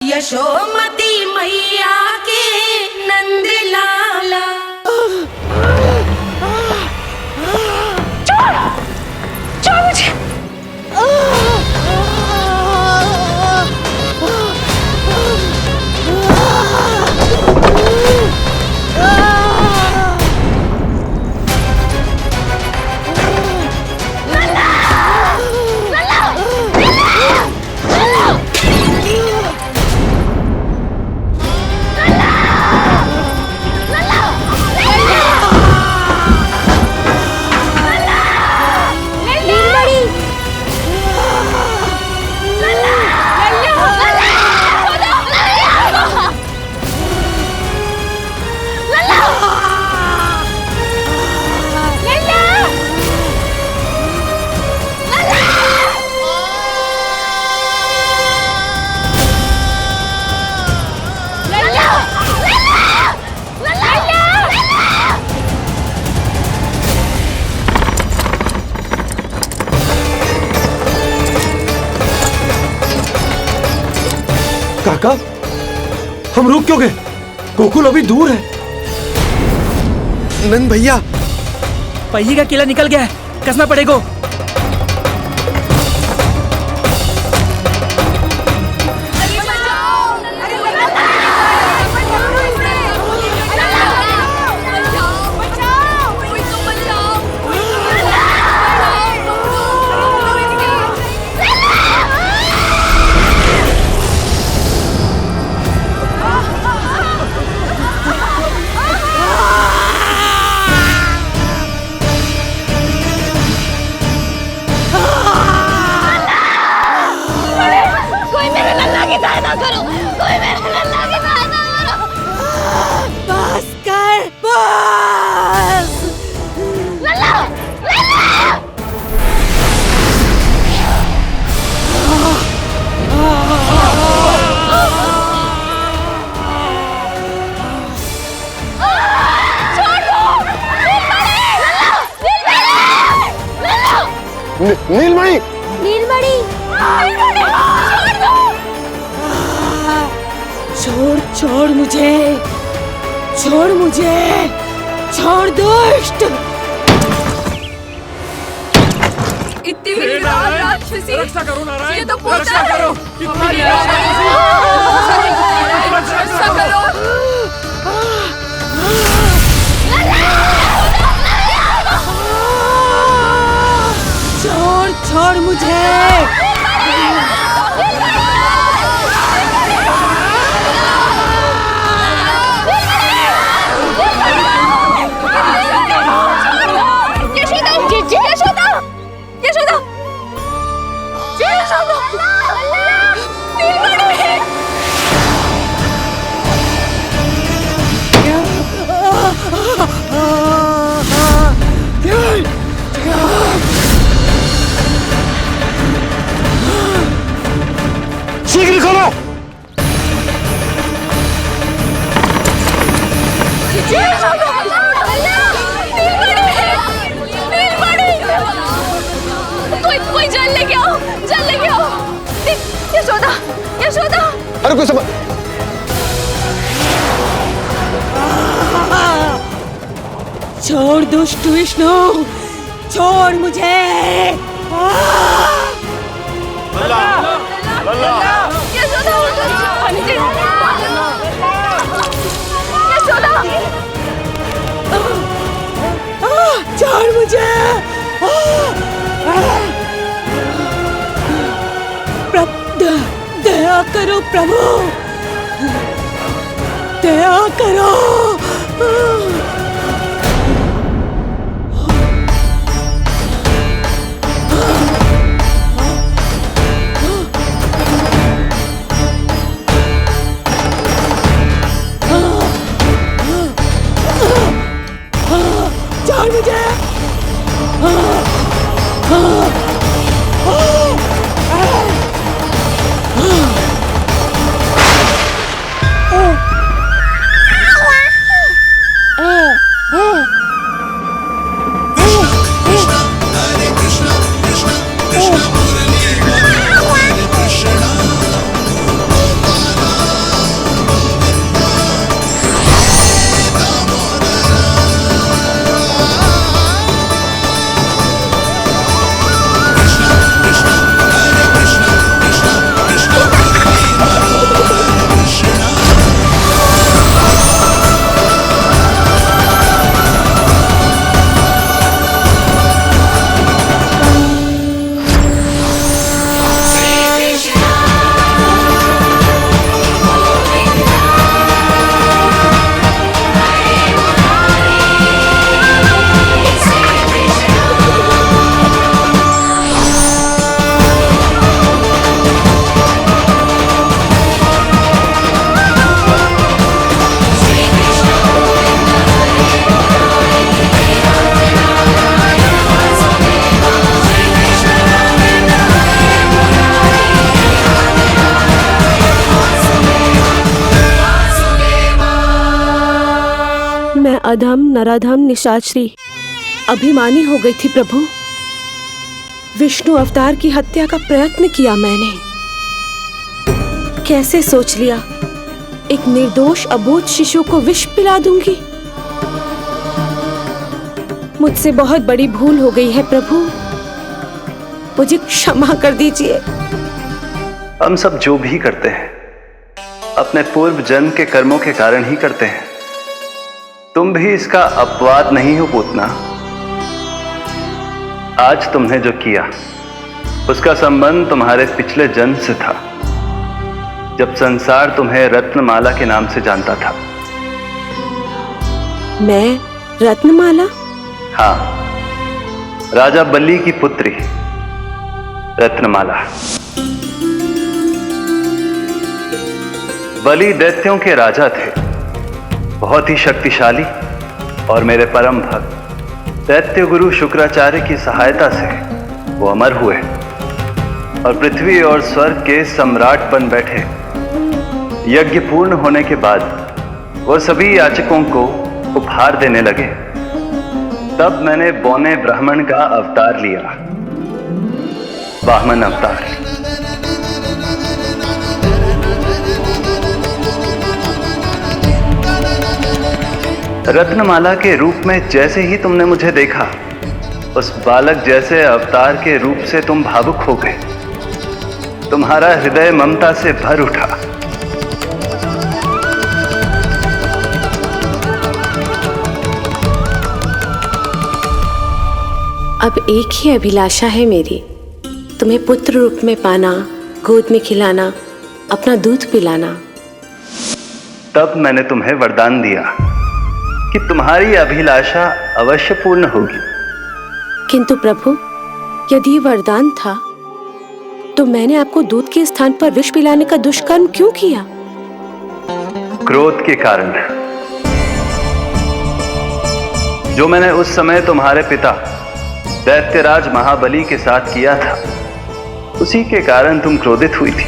यशोमती मैया के नंद लाला। छोड़ मुझे। काका, हम रुक क्यों गए? गोकुल अभी दूर है। नंद भैया, पहिए का किला निकल गया है, कसना पड़ेगा। बस कर, बस। लल्ला, नीलमणि, नीलमणि, छोड़ छोड़ मुझे, छोड़ मुझे, छोड़ दुष्ट। इतनी विकराल राक्षसी, रक्षा करो नारायण, ये तो पूजा रक्षा है। करो। हमारी रक्षा करो। छोड़ छोड़ मुझे। शीघ्र करो। कोई जल लेके आओ, जल लेके आओ। यशोदा, यशोदा। अरे कोई समझ। छोड़ दुष्ट विष्णु, छोड़ मुझे। यशोदा, यशोदा। छोड़ मुझे। दया करो प्रभु, दया करो। छोड़ मुझे। अधम नराधम निशाचरी अभिमानी हो गई थी प्रभु। विष्णु अवतार की हत्या का प्रयत्न किया मैंने। कैसे सोच लिया एक निर्दोष अबोध शिशु को विष पिला दूंगी। मुझसे बहुत बड़ी भूल हो गई है प्रभु, मुझे क्षमा कर दीजिए। हम सब जो भी करते हैं अपने पूर्व जन्म के कर्मों के कारण ही करते हैं। तुम भी इसका अपवाद नहीं हो पूतना। आज तुमने जो किया उसका संबंध तुम्हारे पिछले जन्म से था, जब संसार तुम्हें रत्नमाला के नाम से जानता था। मैं रत्नमाला? हाँ, राजा बलि की पुत्री रत्नमाला। बलि दैत्यों के राजा थे, बहुत ही शक्तिशाली, और मेरे परम भक्त दैत्य गुरु शुक्राचार्य की सहायता से वो अमर हुए और पृथ्वी और स्वर्ग के सम्राट बन बैठे। यज्ञ पूर्ण होने के बाद वो सभी याचकों को उपहार देने लगे। तब मैंने बौने ब्राह्मण का अवतार लिया, वामन अवतार। रत्नमाला के रूप में जैसे ही तुमने मुझे देखा, उस बालक जैसे अवतार के रूप से तुम भावुक हो गए। तुम्हारा हृदय ममता से भर उठा। अब एक ही अभिलाषा है मेरी, तुम्हें पुत्र रूप में पाना, गोद में खिलाना, अपना दूध पिलाना। तब मैंने तुम्हें वरदान दिया कि तुम्हारी अभिलाषा अवश्य पूर्ण होगी। किंतु प्रभु, यदि ये वरदान था तो मैंने आपको दूध के स्थान पर विष पिलाने का दुष्कर्म क्यों किया? क्रोध के कारण, जो मैंने उस समय तुम्हारे पिता दैत्यराज महाबली के साथ किया था, उसी के कारण तुम क्रोधित हुई थी।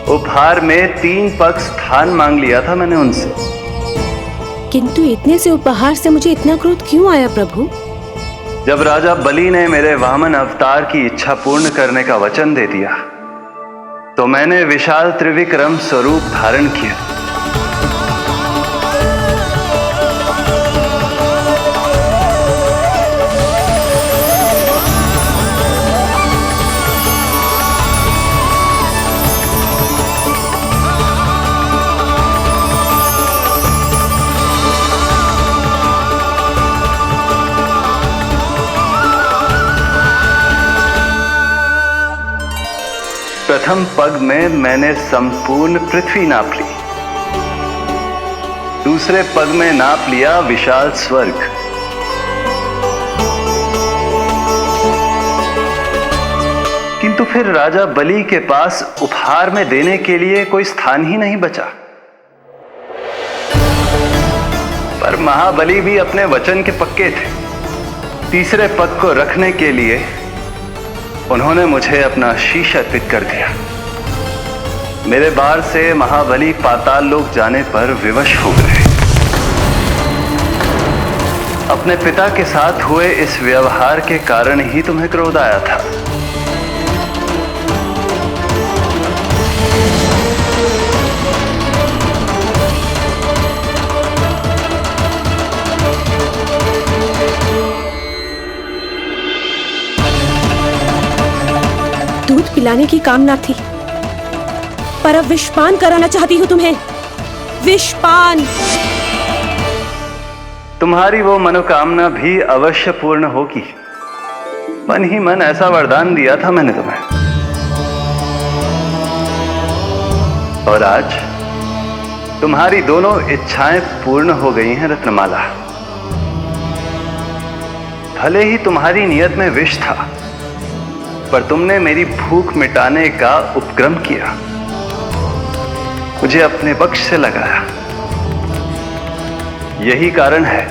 उपहार में 3 पग स्थान मांग लिया था मैंने उनसे। किंतु इतने से उपहार से मुझे इतना क्रोध क्यों आया प्रभु? जब राजा बलि ने मेरे वामन अवतार की इच्छा पूर्ण करने का वचन दे दिया, तो मैंने विशाल त्रिविक्रम स्वरूप धारण किया। प्रथम पग में मैंने संपूर्ण पृथ्वी नाप ली। दूसरे पग में नाप लिया विशाल स्वर्ग। किंतु फिर राजा बलि के पास उपहार में देने के लिए कोई स्थान ही नहीं बचा। पर महाबली भी अपने वचन के पक्के थे। तीसरे पग को रखने के लिए उन्होंने मुझे अपना शीश अर्पित कर दिया। मेरे बार से महाबली पाताल लोक जाने पर विवश हो गए। अपने पिता के साथ हुए इस व्यवहार के कारण ही तुम्हें क्रोध आया था। दूध पिलाने की कामना थी, पर अब विषपान कराना चाहती हूँ तुम्हें। विषपान। तुम्हारी वो मनोकामना भी अवश्य पूर्ण होगी। मन ही मन ऐसा वरदान दिया था मैंने तुम्हें। और आज तुम्हारी दोनों इच्छाएं पूर्ण हो गई हैं रत्नमाला। भले ही तुम्हारी नियत में विष था, पर तुमने मेरी भूख मिटाने का उपक्रम किया, मुझे अपने पक्ष से लगाया। यही कारण है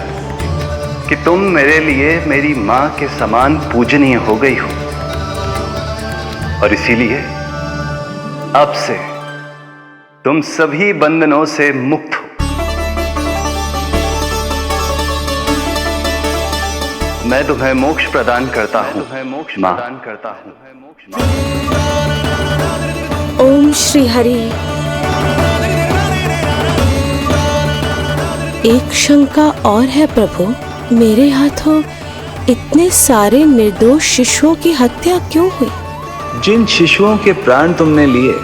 कि तुम मेरे लिए मेरी मां के समान पूजनीय हो गई हो। और इसीलिए अब से तुम सभी बंधनों से मुक्त हो। मैं तुम्हें मोक्ष प्रदान करता हूँ माँ। ओम श्री हरि। एक शंका और है प्रभु, मेरे हाथों इतने सारे निर्दोष शिशुओं की हत्या क्यों हुई? जिन शिशुओं के प्राण तुमने लिए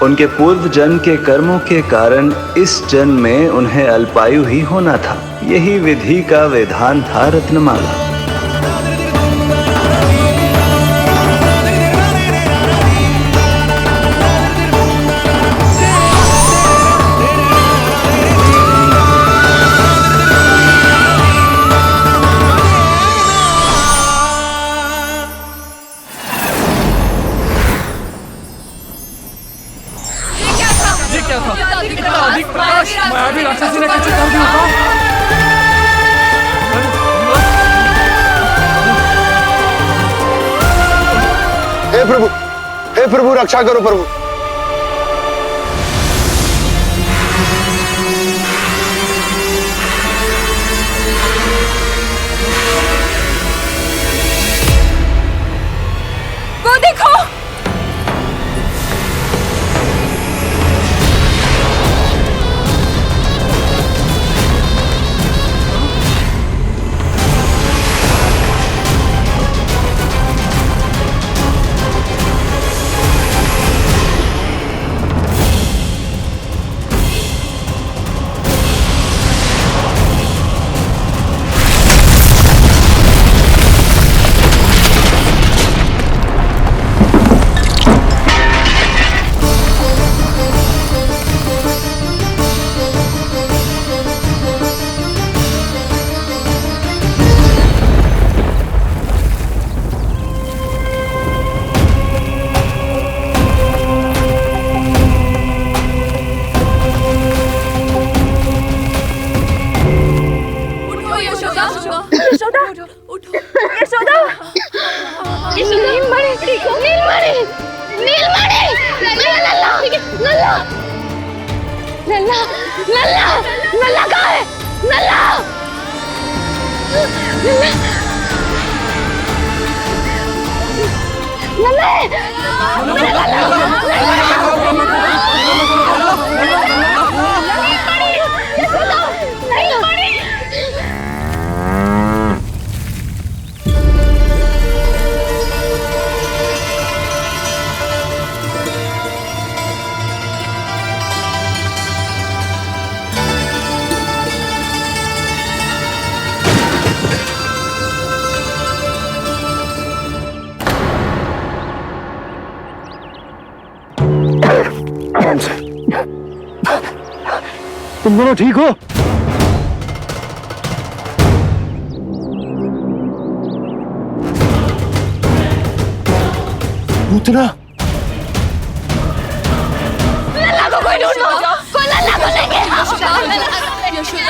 उनके पूर्व जन्म के कर्मों के कारण इस जन्म में उन्हें अल्पायु ही होना था। यही विधि का विधान था रत्नमाला। हे प्रभु रक्षा करो प्रभु। वो देखो, नल्ला कहाँ है? नल्ला, तुम दोनों ठीक हो? पूतना लल्ला को कोई ढूंढो, कोई लल्ला को लेके आओ।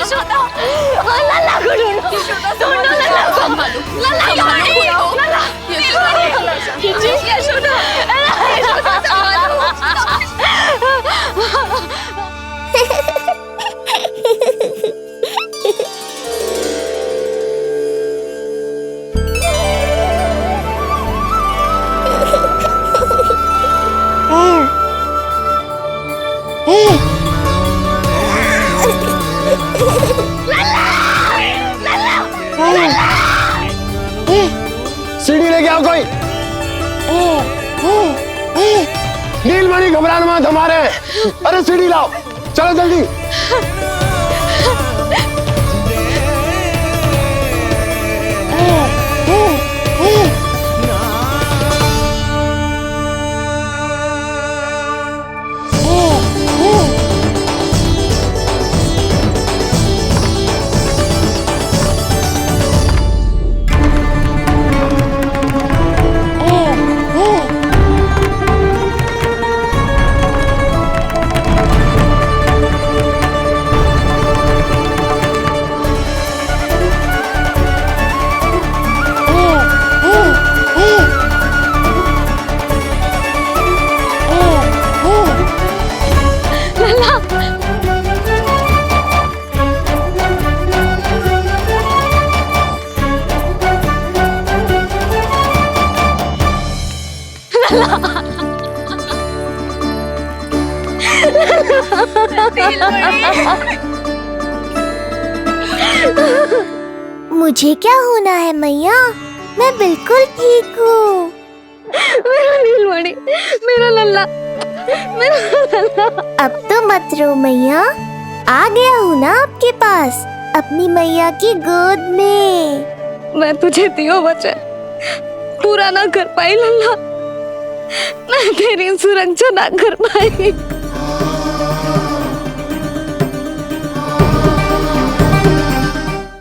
यशोदा, लल्ला को ढूंढो, ढूंढो लल्ला को। लल्ला कहाँ है? लल्ला, यशोदा, सीढ़ी लेके आओ कोई। नीलमणि घबराना मत, हमारे। अरे सीढ़ी लाओ, चलो जल्दी। मुझे क्या होना है मैया, मैं बिल्कुल ठीक हूँ। मेरा नीलमणि, मेरा लल्ला, मेरा लल्ला। अब तो मत रो मैया, आ गया हूँ ना आपके पास अपनी मैया की गोद में। मैं तुझे दियो वचन पूरा ना कर पाई लल्ला, मैं तेरी सुरक्षा ना कर पाई।